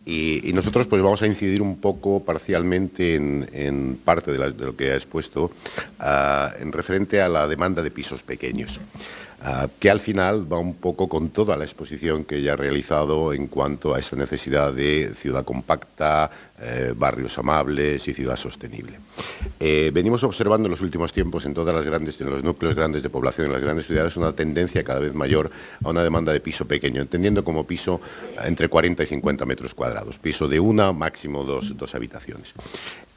Y nosotros pues vamos a incidir un poco parcialmente en parte de lo que ha expuesto en referente a la demanda de pisos pequeños. Que al final va un poco con toda la exposición que ella ha realizado en cuanto a esta necesidad de ciudad compacta, barrios amables y ciudad sostenible. Venimos observando en los últimos tiempos en los núcleos grandes de población, en las grandes ciudades, una tendencia cada vez mayor a una demanda de piso pequeño, entendiendo como piso entre 40 y 50 metros cuadrados, piso de una, máximo dos habitaciones.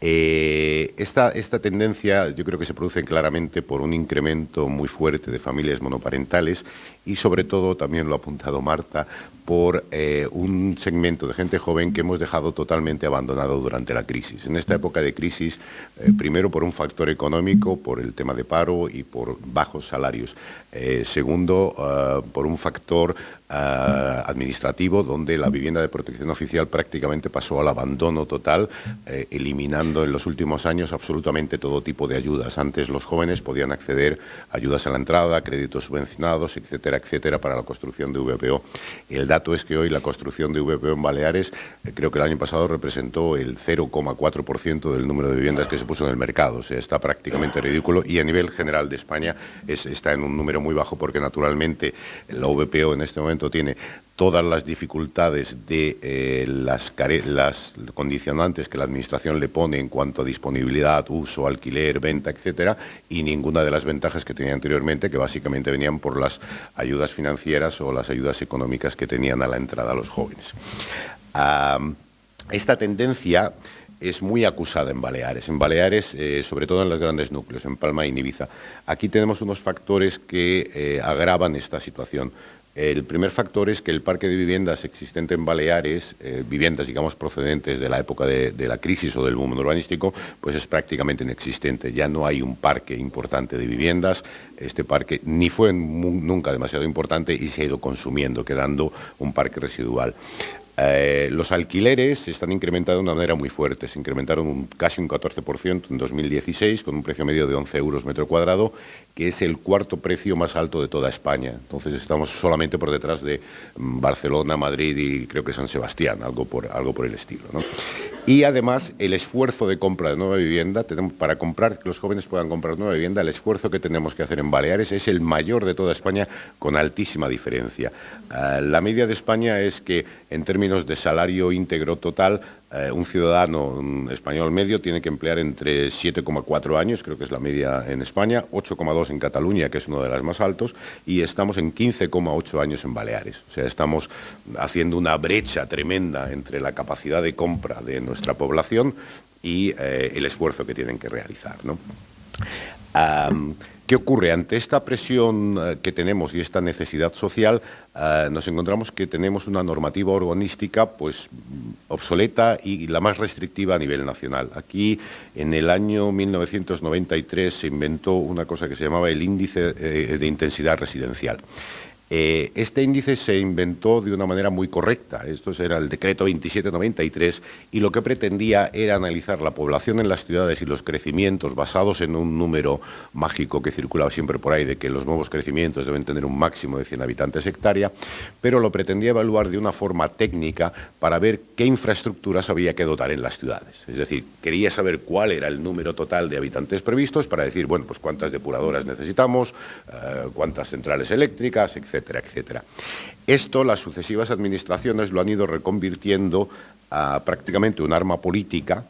Esta tendencia yo creo que se produce claramente por un incremento muy fuerte de familias monoparentales y sobre todo, también lo ha apuntado Marta, por un segmento de gente joven que hemos dejado totalmente abandonado durante la crisis. En esta época de crisis, primero por un factor económico, por el tema de paro y por bajos salarios. Segundo, por un factor administrativo, donde la vivienda de protección oficial prácticamente pasó al abandono total, eliminando en los últimos años absolutamente todo tipo de ayudas. Antes los jóvenes podían acceder a ayudas a la entrada, créditos subvencionados, etcétera, etcétera, para la construcción de VPO. El dato es que hoy la construcción de VPO en Baleares, creo que el año pasado representó el 0,4% del número de viviendas que se puso en el mercado. O sea, está prácticamente ridículo y a nivel general de España está en un número muy bajo porque naturalmente la VPO en este momento tiene todas las dificultades de las condicionantes que la Administración le pone en cuanto a disponibilidad, uso, alquiler, venta, etcétera, y ninguna de las ventajas que tenía anteriormente, que básicamente venían por las ayudas financieras o las ayudas económicas que tenían a la entrada los jóvenes. Esta tendencia es muy acusada en Baleares, sobre todo en los grandes núcleos, en Palma y en Ibiza. Aquí tenemos unos factores que agravan esta situación. El primer factor es que el parque de viviendas existente en Baleares, viviendas, digamos, procedentes de la época de la crisis o del boom urbanístico, pues es prácticamente inexistente. Ya no hay un parque importante de viviendas. Este parque ni fue nunca demasiado importante y se ha ido consumiendo, quedando un parque residual. Los alquileres se están incrementando de una manera muy fuerte. Se incrementaron casi un 14% en 2016, con un precio medio de 11 euros metro cuadrado, que es el cuarto precio más alto de toda España. Entonces estamos solamente por detrás de Barcelona, Madrid y creo que San Sebastián, algo por el estilo, ¿no? Y además el esfuerzo de compra de nueva vivienda, para comprar, que los jóvenes puedan comprar nueva vivienda, el esfuerzo que tenemos que hacer en Baleares es el mayor de toda España, con altísima diferencia. La media de España es que en términos de salario íntegro total, un ciudadano español medio tiene que emplear entre 7,4 años, creo que es la media en España, 8,2 en Cataluña, que es uno de los más altos, y estamos en 15,8 años en Baleares. O sea, estamos haciendo una brecha tremenda entre la capacidad de compra de nuestra población y el esfuerzo que tienen que realizar, ¿no? ¿Qué ocurre? Ante esta presión que tenemos y esta necesidad social, nos encontramos que tenemos una normativa urbanística pues obsoleta y la más restrictiva a nivel nacional. Aquí, en el año 1993, se inventó una cosa que se llamaba el índice de intensidad residencial. Este índice se inventó de una manera muy correcta. Esto era el decreto 2793 y lo que pretendía era analizar la población en las ciudades y los crecimientos basados en un número mágico que circulaba siempre por ahí de que los nuevos crecimientos deben tener un máximo de 100 habitantes hectárea, pero lo pretendía evaluar de una forma técnica para ver qué infraestructuras había que dotar en las ciudades. Es decir, quería saber cuál era el número total de habitantes previstos para decir, bueno, pues cuántas depuradoras necesitamos, cuántas centrales eléctricas, etcétera, etcétera. Esto, las sucesivas administraciones lo han ido reconvirtiendo a prácticamente un arma política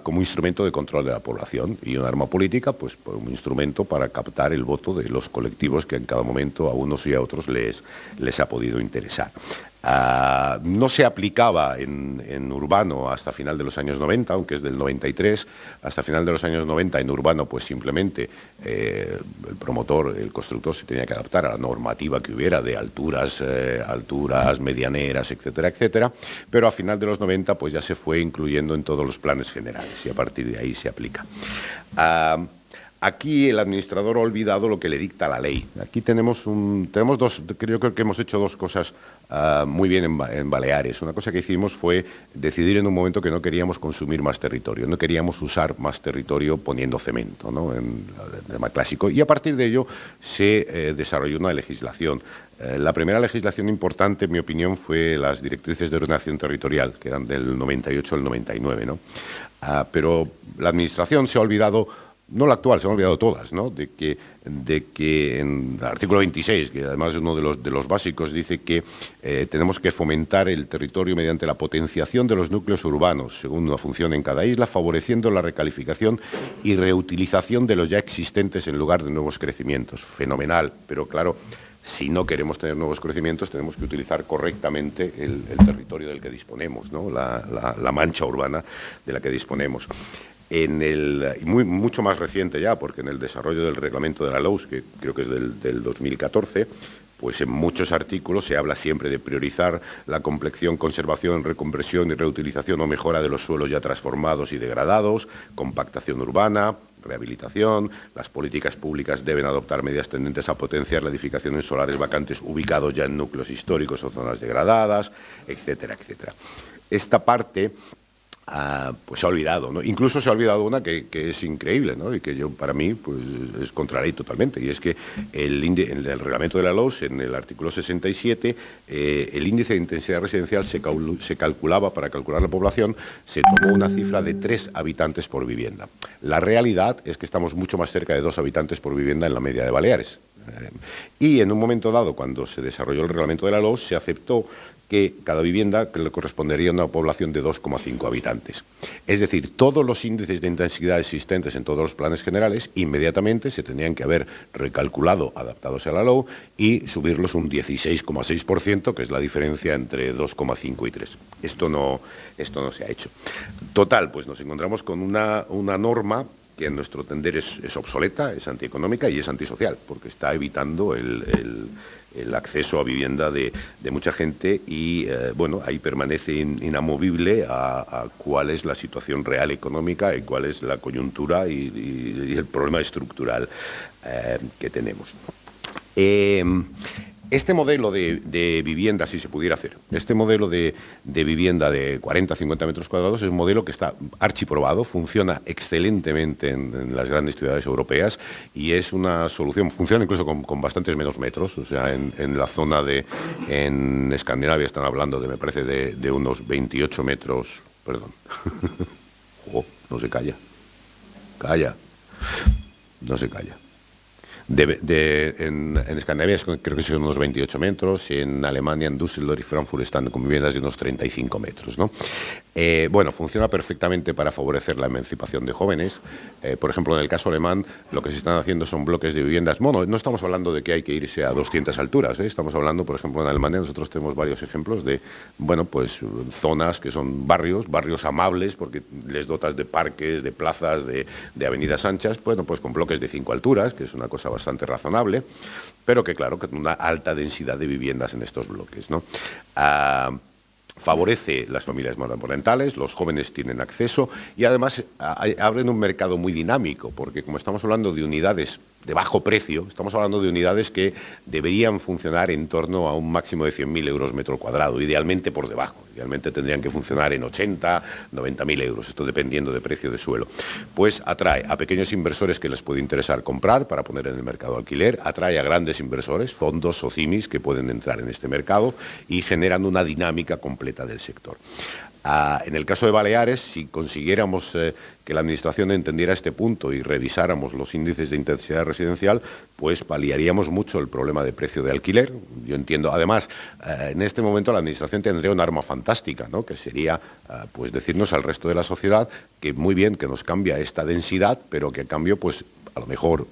como instrumento de control de la población y un arma política pues como instrumento para captar el voto de los colectivos que en cada momento a unos y a otros les ha podido interesar. No se aplicaba en urbano hasta final de los años 90, aunque es del 93. Hasta final de los años 90 en urbano pues simplemente el promotor, el constructor se tenía que adaptar a la normativa que hubiera de alturas medianeras, etcétera, etcétera, pero a final de los 90 pues ya se fue incluyendo en todos los planes generales y a partir de ahí se aplica. Aquí el administrador ha olvidado lo que le dicta la ley. Aquí tenemos dos, creo que hemos hecho dos cosas muy bien en Baleares. Una cosa que hicimos fue decidir en un momento que no queríamos consumir más territorio, no queríamos usar más territorio poniendo cemento, ¿no?, en el tema clásico. Y a partir de ello se desarrolló una legislación. La primera legislación importante, en mi opinión, fue las directrices de ordenación territorial, que eran del 98 al 99, ¿no? Pero la Administración se ha olvidado, no la actual, se han olvidado todas, ¿no?, de que en el artículo 26, que además es uno de los básicos, dice que tenemos que fomentar el territorio mediante la potenciación de los núcleos urbanos, según una función en cada isla, favoreciendo la recalificación y reutilización de los ya existentes en lugar de nuevos crecimientos. Fenomenal, pero claro, si no queremos tener nuevos crecimientos, tenemos que utilizar correctamente el territorio del que disponemos, ¿no?, la mancha urbana de la que disponemos. Mucho más reciente ya, porque en el desarrollo del reglamento de la LOUS, que creo que es del 2014, pues en muchos artículos se habla siempre de priorizar la complexión, conservación, reconversión y reutilización o mejora de los suelos ya transformados y degradados, compactación urbana, rehabilitación. Las políticas públicas deben adoptar medidas tendentes a potenciar la edificación en solares vacantes ubicados ya en núcleos históricos o zonas degradadas, etcétera, etcétera. Esta parte pues se ha olvidado, ¿no? Incluso se ha olvidado una que es increíble, ¿no?, y que para mí pues, es contra la ley totalmente, y es que en el reglamento de la LOS, en el artículo 67, el índice de intensidad residencial se calculaba, para calcular la población, se tomó una cifra de 3 habitantes por vivienda. La realidad es que estamos mucho más cerca de 2 habitantes por vivienda en la media de Baleares. Y en un momento dado, cuando se desarrolló el reglamento de la LOS, se aceptó que cada vivienda le correspondería a una población de 2,5 habitantes. Es decir, todos los índices de intensidad existentes en todos los planes generales inmediatamente se tendrían que haber recalculado, adaptados a la LOU, y subirlos un 16,6%, que es la diferencia entre 2,5 y 3. Esto no se ha hecho. Total, pues nos encontramos con una norma que en nuestro entender es obsoleta, es antieconómica y es antisocial, porque está evitando el acceso a vivienda de mucha gente y, bueno, ahí permanece inamovible a cuál es la situación real económica y cuál es la coyuntura y el problema estructural que tenemos. Este modelo de vivienda, si se pudiera hacer, este modelo de vivienda de 40, 50 metros cuadrados es un modelo que está archiprobado, funciona excelentemente en las grandes ciudades europeas y es una solución, funciona incluso con bastantes menos metros, o sea, en la zona en Escandinavia están hablando me parece, de unos 28 metros, perdón, no se calla, no se calla. En Escandinavia creo que son unos 28 metros, en Alemania, en Düsseldorf y Frankfurt están con viviendas de unos 35 metros, ¿no? Bueno, funciona perfectamente para favorecer la emancipación de jóvenes. Por ejemplo, en el caso alemán, lo que se están haciendo son bloques de viviendas. Bueno, no estamos hablando de que hay que irse a 200 alturas, ¿eh? Estamos hablando, por ejemplo, en Alemania nosotros tenemos varios ejemplos de, bueno, pues zonas que son barrios amables, porque les dotas de parques, de plazas, de avenidas anchas, bueno, pues con bloques de 5 alturas, que es una cosa bastante razonable, pero que, claro, que una alta densidad de viviendas en estos bloques, ¿no? Favorece las familias monoparentales, los jóvenes tienen acceso y además abren un mercado muy dinámico, porque como estamos hablando de unidades de bajo precio, estamos hablando de unidades que deberían funcionar en torno a un máximo de 100.000 euros metro cuadrado, idealmente por debajo, idealmente tendrían que funcionar en 80, 90.000 euros, esto dependiendo de precio de suelo. Pues atrae a pequeños inversores que les puede interesar comprar para poner en el mercado alquiler, atrae a grandes inversores, fondos o CIMIs que pueden entrar en este mercado y generan una dinámica completa del sector. En el caso de Baleares, si consiguiéramos que la Administración entendiera este punto y revisáramos los índices de intensidad residencial, pues paliaríamos mucho el problema de precio de alquiler. Yo entiendo, además, en este momento la Administración tendría un arma fantástica, ¿no?, que sería pues decirnos al resto de la sociedad que muy bien, que nos cambia esta densidad, pero que a cambio, pues a lo mejor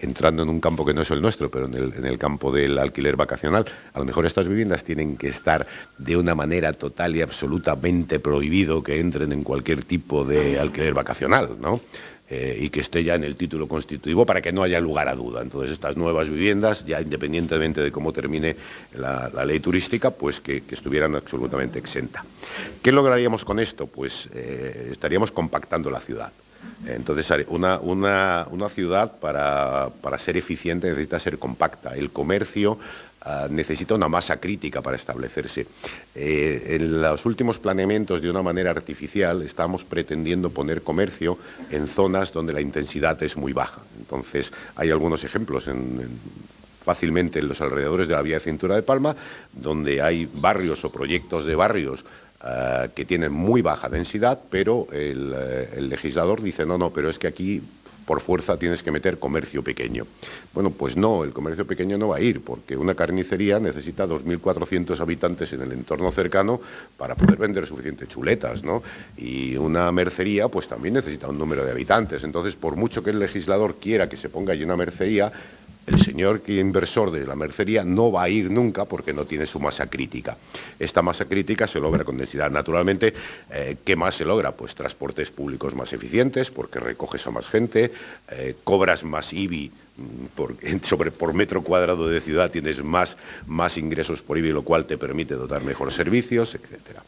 entrando en un campo que no es el nuestro, pero en el campo del alquiler vacacional, a lo mejor estas viviendas tienen que estar de una manera total y absolutamente prohibido que entren en cualquier tipo de alquiler vacacional, ¿no? Y que esté ya en el título constitutivo para que no haya lugar a duda. Entonces, estas nuevas viviendas, ya independientemente de cómo termine la ley turística, pues que estuvieran absolutamente exenta. ¿Qué lograríamos con esto? Pues estaríamos compactando la ciudad. Entonces, una ciudad para ser eficiente necesita ser compacta. El comercio necesita una masa crítica para establecerse. En los últimos planeamientos, de una manera artificial, estamos pretendiendo poner comercio en zonas donde la intensidad es muy baja. Entonces, hay algunos ejemplos fácilmente en los alrededores de la vía de cintura de Palma, donde hay barrios o proyectos de barrios que tienen muy baja densidad, pero el legislador dice, no, pero es que aquí por fuerza tienes que meter comercio pequeño. Bueno, pues no, el comercio pequeño no va a ir, porque una carnicería necesita 2.400 habitantes en el entorno cercano para poder vender suficientes chuletas, ¿no? Y una mercería, pues también necesita un número de habitantes. Entonces, por mucho que el legislador quiera que se ponga allí una mercería, el señor inversor de la mercería no va a ir nunca porque no tiene su masa crítica. Esta masa crítica se logra con densidad. Naturalmente, ¿qué más se logra? Pues transportes públicos más eficientes, porque recoges a más gente, cobras más IBI, por metro cuadrado de ciudad tienes más ingresos por IBI, lo cual te permite dotar mejores servicios, etcétera.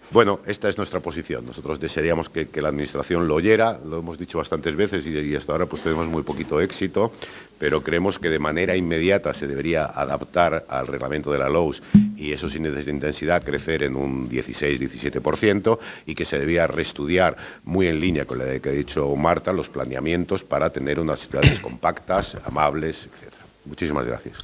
Bueno, esta es nuestra posición. Nosotros desearíamos que la Administración lo oyera, lo hemos dicho bastantes veces y hasta ahora pues tenemos muy poquito éxito, pero creemos que de manera inmediata se debería adaptar al reglamento de la LOUS y esos índices de intensidad crecer en un 16-17% y que se debía reestudiar muy en línea con la que ha dicho Marta los planeamientos para tener unas ciudades compactas, amables, etcétera. Muchísimas gracias.